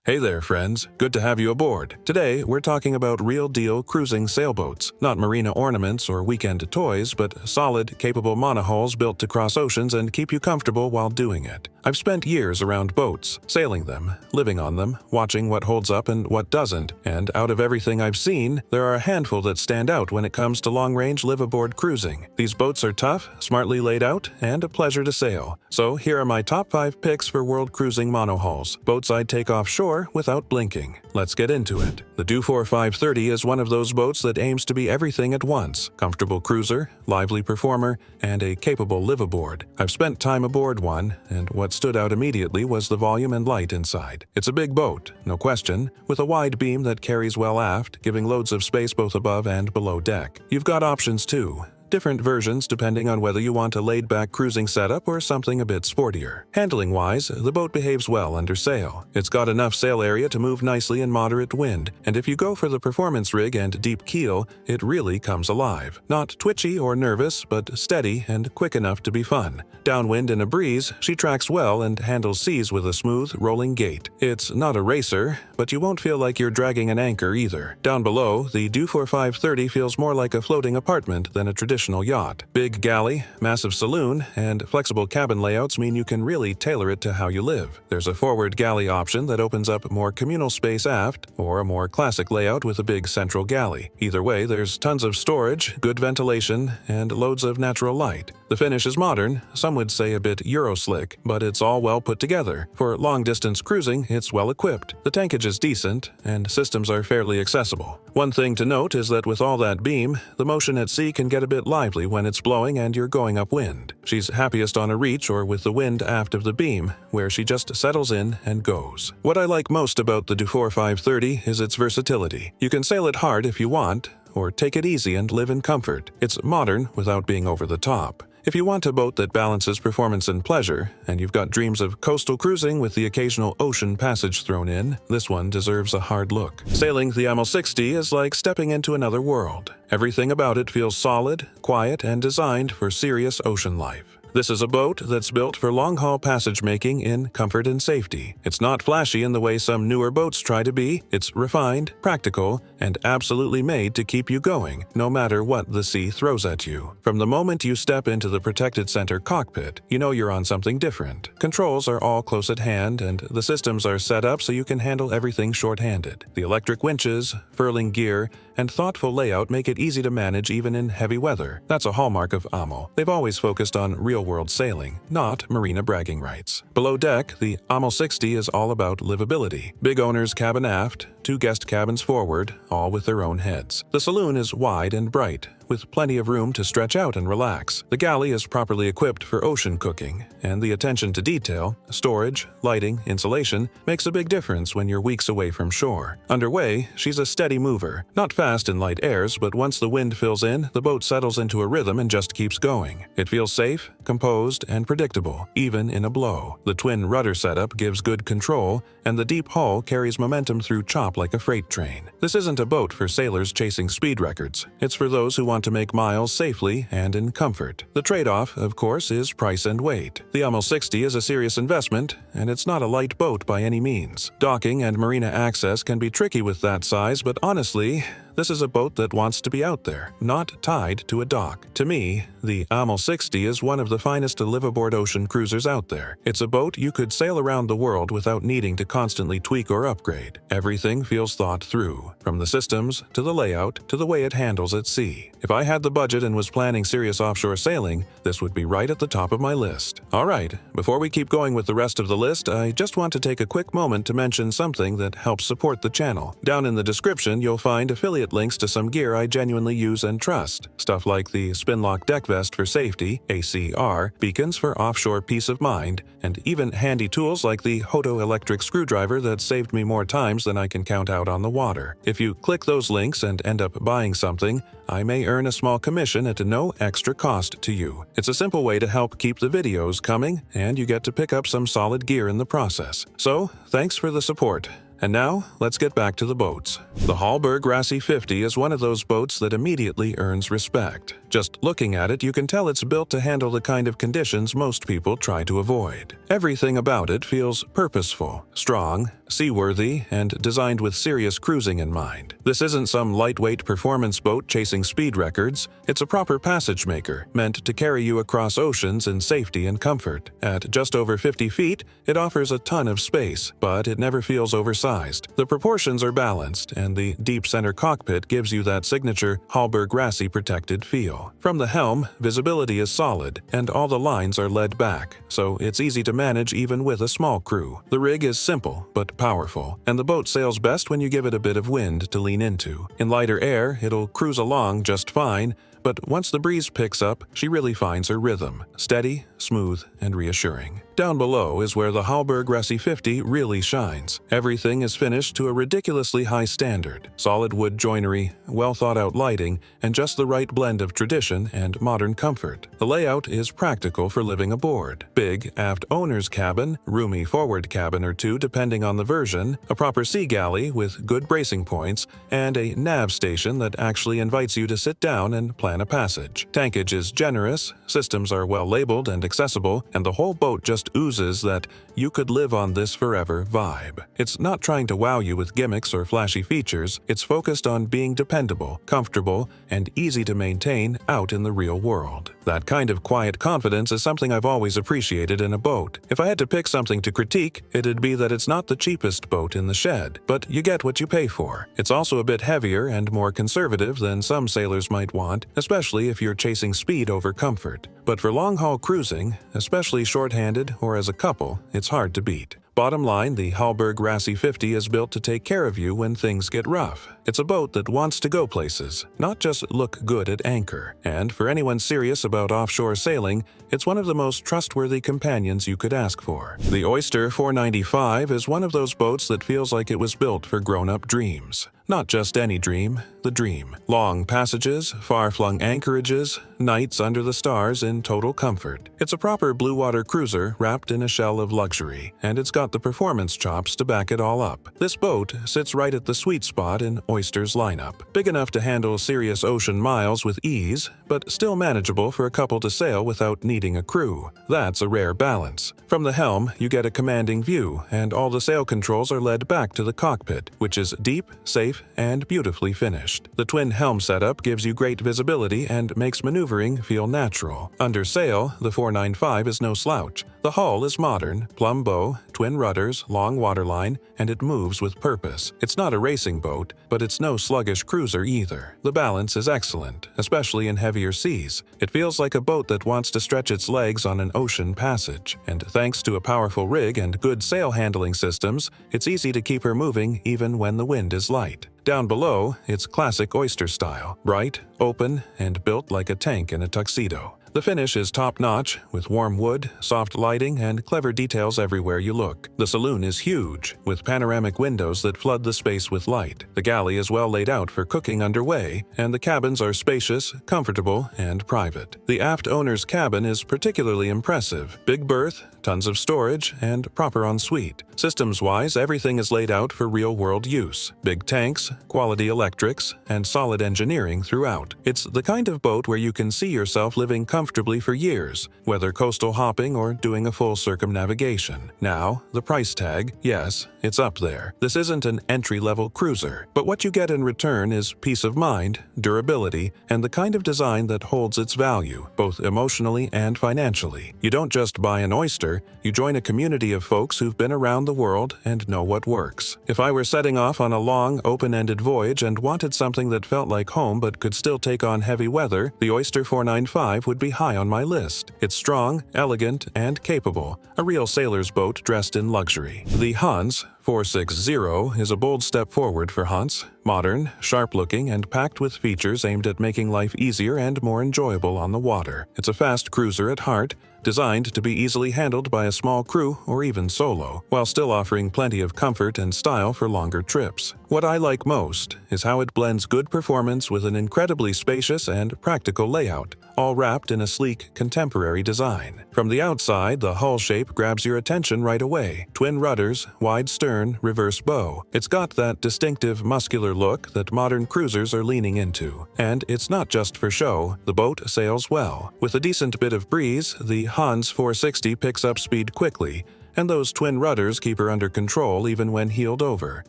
Hey there, friends. Good to have you aboard. Today, we're talking about real-deal cruising sailboats. Not marina ornaments or weekend toys, but solid, capable monohulls built to cross oceans and keep you comfortable while doing it. I've spent years around boats, sailing them, living on them, watching what holds up and what doesn't, and out of everything I've seen, there are a handful that stand out when it comes to long-range liveaboard cruising. These boats are tough, smartly laid out, and a pleasure to sail. So here are my top 5 picks for world cruising monohulls, boats I'd take offshore without blinking. Let's get into it. The Dufour 530 is one of those boats that aims to be everything at once: comfortable cruiser, lively performer, and a capable liveaboard. I've spent time aboard one, and what stood out immediately was the volume and light inside. It's a big boat, no question, with a wide beam that carries well aft, giving loads of space both above and below deck. You've got options too. Different versions depending on whether you want a laid-back cruising setup or something a bit sportier. Handling-wise, the boat behaves well under sail. It's got enough sail area to move nicely in moderate wind, and if you go for the performance rig and deep keel, it really comes alive. Not twitchy or nervous, but steady and quick enough to be fun. Downwind in a breeze, she tracks well and handles seas with a smooth, rolling gait. It's not a racer, but you won't feel like you're dragging an anchor either. Down below, the Dufour 530 feels more like a floating apartment than a traditional yacht. Big galley, massive saloon, and flexible cabin layouts mean you can really tailor it to how you live. There's a forward galley option that opens up more communal space aft, or a more classic layout with a big central galley. Either way, there's tons of storage, good ventilation, and loads of natural light. The finish is modern, some would say a bit Euro-slick, but it's all well put together. For long-distance cruising, it's well equipped. The tankage is decent, and systems are fairly accessible. One thing to note is that with all that beam, the motion at sea can get a bit lively when it's blowing and you're going upwind. She's happiest on a reach or with the wind aft of the beam, where she just settles in and goes. What I like most about the Dufour 530 is its versatility. You can sail it hard if you want, or take it easy and live in comfort. It's modern without being over the top. If you want a boat that balances performance and pleasure, and you've got dreams of coastal cruising with the occasional ocean passage thrown in, this one deserves a hard look. Sailing the Amel 60 is like stepping into another world. Everything about it feels solid, quiet, and designed for serious ocean life. This is a boat that's built for long-haul passage making in comfort and safety. It's not flashy in the way some newer boats try to be. It's refined, practical, and absolutely made to keep you going, no matter what the sea throws at you. From the moment you step into the protected center cockpit, you know you're on something different. Controls are all close at hand, and the systems are set up so you can handle everything short-handed. The electric winches, furling gear, and thoughtful layout make it easy to manage even in heavy weather. That's a hallmark of Amel. They've always focused on real-world sailing, not marina bragging rights. Below deck, the Amel 60 is all about livability. Big owner's cabin aft, 2 guest cabins forward, all with their own heads. The saloon is wide and bright, with plenty of room to stretch out and relax. The galley is properly equipped for ocean cooking, and the attention to detail, storage, lighting, insulation, makes a big difference when you're weeks away from shore. Underway, she's a steady mover. Not fast in light airs, but once the wind fills in, the boat settles into a rhythm and just keeps going. It feels safe, composed, and predictable, even in a blow. The twin rudder setup gives good control, and the deep hull carries momentum through chop like a freight train. This isn't a boat for sailors chasing speed records. It's for those who want to make miles safely and in comfort. The trade-off, of course, is price and weight. The Amel 60 is a serious investment, and it's not a light boat by any means. Docking and marina access can be tricky with that size, but honestly, this is a boat that wants to be out there, not tied to a dock. To me, the Amel 60 is one of the finest liveaboard ocean cruisers out there. It's a boat you could sail around the world without needing to constantly tweak or upgrade. Everything feels thought through, from the systems, to the layout, to the way it handles at sea. If I had the budget and was planning serious offshore sailing, this would be right at the top of my list. Alright, before we keep going with the rest of the list, I just want to take a quick moment to mention something that helps support the channel. Down in the description, you'll find affiliate links to some gear I genuinely use and trust. Stuff like the Spinlock Deck Vest for safety, ACR, beacons for offshore peace of mind, and even handy tools like the Hoto electric screwdriver that saved me more times than I can count out on the water. If you click those links and end up buying something, I may earn a small commission at no extra cost to you. It's a simple way to help keep the videos coming, and you get to pick up some solid gear in the process. So, thanks for the support. And now, let's get back to the boats. The Hallberg Rassy 50 is one of those boats that immediately earns respect. Just looking at it, you can tell it's built to handle the kind of conditions most people try to avoid. Everything about it feels purposeful, strong, seaworthy, and designed with serious cruising in mind. This isn't some lightweight performance boat chasing speed records. It's a proper passage maker, meant to carry you across oceans in safety and comfort. At just over 50 feet, it offers a ton of space, but it never feels oversized. The proportions are balanced, and the deep center cockpit gives you that signature Hallberg Rassy protected feel. From the helm, visibility is solid, and all the lines are led back, so it's easy to manage even with a small crew. The rig is simple, but powerful, and the boat sails best when you give it a bit of wind to lean into. In lighter air, it'll cruise along just fine, but once the breeze picks up, she really finds her rhythm, steady, smooth, and reassuring. Down below is where the Hallberg Rassy 50 really shines. Everything is finished to a ridiculously high standard. Solid wood joinery, well-thought-out lighting, and just the right blend of tradition and modern comfort. The layout is practical for living aboard. Big aft owner's cabin, roomy forward cabin or two depending on the version, a proper sea galley with good bracing points, and a nav station that actually invites you to sit down and plan a passage. Tankage is generous, systems are well labeled and accessible, and the whole boat just oozes that you could live on this forever vibe. It's not trying to wow you with gimmicks or flashy features, it's focused on being dependable, comfortable, and easy to maintain out in the real world. That kind of quiet confidence is something I've always appreciated in a boat. If I had to pick something to critique, it'd be that it's not the cheapest boat in the shed, but you get what you pay for. It's also a bit heavier and more conservative than some sailors might want, especially if you're chasing speed over comfort. But for long-haul cruising, especially short-handed or as a couple, it's hard to beat. Bottom line, the Hallberg Rassy 50 is built to take care of you when things get rough. It's a boat that wants to go places, not just look good at anchor. And for anyone serious about offshore sailing, it's one of the most trustworthy companions you could ask for. The Oyster 495 is one of those boats that feels like it was built for grown-up dreams. Not just any dream, the dream. Long passages, far-flung anchorages, nights under the stars in total comfort. It's a proper blue water cruiser wrapped in a shell of luxury, and it's got the performance chops to back it all up. This boat sits right at the sweet spot in Oyster's lineup. Big enough to handle serious ocean miles with ease, but still manageable for a couple to sail without needing a crew. That's a rare balance. From the helm, you get a commanding view, and all the sail controls are led back to the cockpit, which is deep, safe, and beautifully finished. The twin helm setup gives you great visibility and makes maneuvering feel natural. Under sail, the 495 is no slouch. The hull is modern, plumb bow, twin rudders, long waterline, and it moves with purpose. It's not a racing boat, but it's no sluggish cruiser either. The balance is excellent, especially in heavier seas. It feels like a boat that wants to stretch its legs on an ocean passage, and thanks to a powerful rig and good sail handling systems, it's easy to keep her moving even when the wind is light. Down below, it's classic Oyster style, bright, open, and built like a tank in a tuxedo. The finish is top-notch, with warm wood, soft lighting, and clever details everywhere you look. The saloon is huge, with panoramic windows that flood the space with light. The galley is well laid out for cooking underway, and the cabins are spacious, comfortable, and private. The aft owner's cabin is particularly impressive. Big berth, tons of storage, and proper ensuite. Systems-wise, everything is laid out for real-world use. Big tanks, quality electrics, and solid engineering throughout. It's the kind of boat where you can see yourself living comfortably for years, whether coastal hopping or doing a full circumnavigation. Now, the price tag, yes, it's up there. This isn't an entry-level cruiser, but what you get in return is peace of mind, durability, and the kind of design that holds its value, both emotionally and financially. You don't just buy an Oyster, you join a community of folks who've been around the world and know what works. If I were setting off on a long, open-ended voyage and wanted something that felt like home but could still take on heavy weather, the Oyster 495 would be high on my list. It's strong, elegant, and capable, a real sailor's boat dressed in luxury. The Hanse 460 is a bold step forward for Hanse, modern, sharp-looking, and packed with features aimed at making life easier and more enjoyable on the water. It's a fast cruiser at heart, designed to be easily handled by a small crew or even solo, while still offering plenty of comfort and style for longer trips. What I like most is how it blends good performance with an incredibly spacious and practical layout, all wrapped in a sleek, contemporary design. From the outside, the hull shape grabs your attention right away. Twin rudders, wide stern, reverse bow. It's got that distinctive, muscular look that modern cruisers are leaning into. And it's not just for show, the boat sails well. With a decent bit of breeze, the Hanse 460 picks up speed quickly, and those twin rudders keep her under control even when heeled over.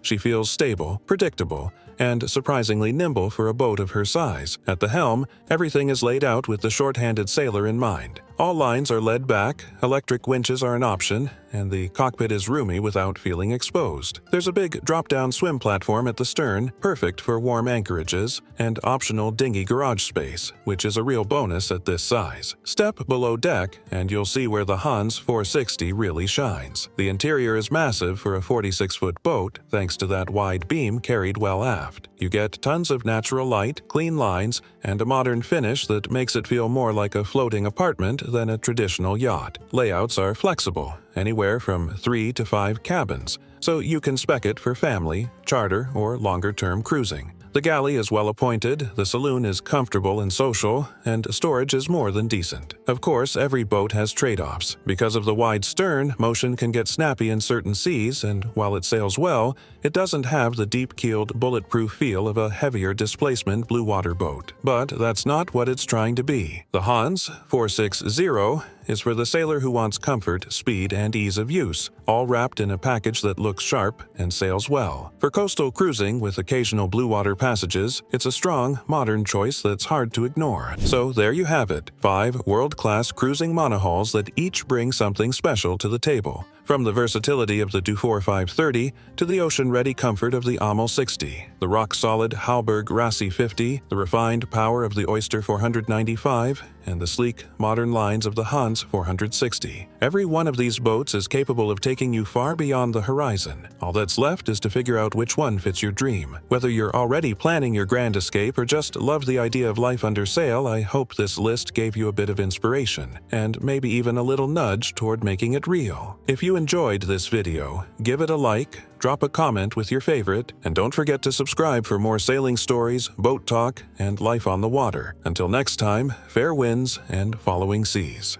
She feels stable, predictable, and surprisingly nimble for a boat of her size. At the helm, everything is laid out with the short-handed sailor in mind. All lines are led back, electric winches are an option, and the cockpit is roomy without feeling exposed. There's a big drop-down swim platform at the stern, perfect for warm anchorages, and optional dinghy garage space, which is a real bonus at this size. Step below deck, and you'll see where the Hanse 460 really shines. The interior is massive for a 46-foot boat, thanks to that wide beam carried well aft. You get tons of natural light, clean lines, and a modern finish that makes it feel more like a floating apartment than a traditional yacht. Layouts are flexible, anywhere from 3 to 5 cabins, so you can spec it for family, charter, or longer-term cruising. The galley is well appointed, the saloon is comfortable and social, and storage is more than decent. Of course, every boat has trade-offs. Because of the wide stern, motion can get snappy in certain seas, and while it sails well, it doesn't have the deep-keeled, bulletproof feel of a heavier displacement blue water boat. But that's not what it's trying to be. The Hanse 460 is for the sailor who wants comfort, speed, and ease of use, all wrapped in a package that looks sharp and sails well. For coastal cruising with occasional blue water passages, it's a strong, modern choice that's hard to ignore. So there you have it, 5 world-class cruising monohulls that each bring something special to the table. From the versatility of the Dufour 530 to the ocean-ready comfort of the Amel 60, the rock-solid Hallberg Rassy 50, the refined power of the Oyster 495, and the sleek, modern lines of the Hanse 460. Every one of these boats is capable of taking you far beyond the horizon. All that's left is to figure out which one fits your dream. Whether you're already planning your grand escape or just love the idea of life under sail, I hope this list gave you a bit of inspiration, and maybe even a little nudge toward making it real. If you enjoyed this video, give it a like, drop a comment with your favorite, and don't forget to subscribe for more sailing stories, boat talk, and life on the water. Until next time, fair winds and following seas.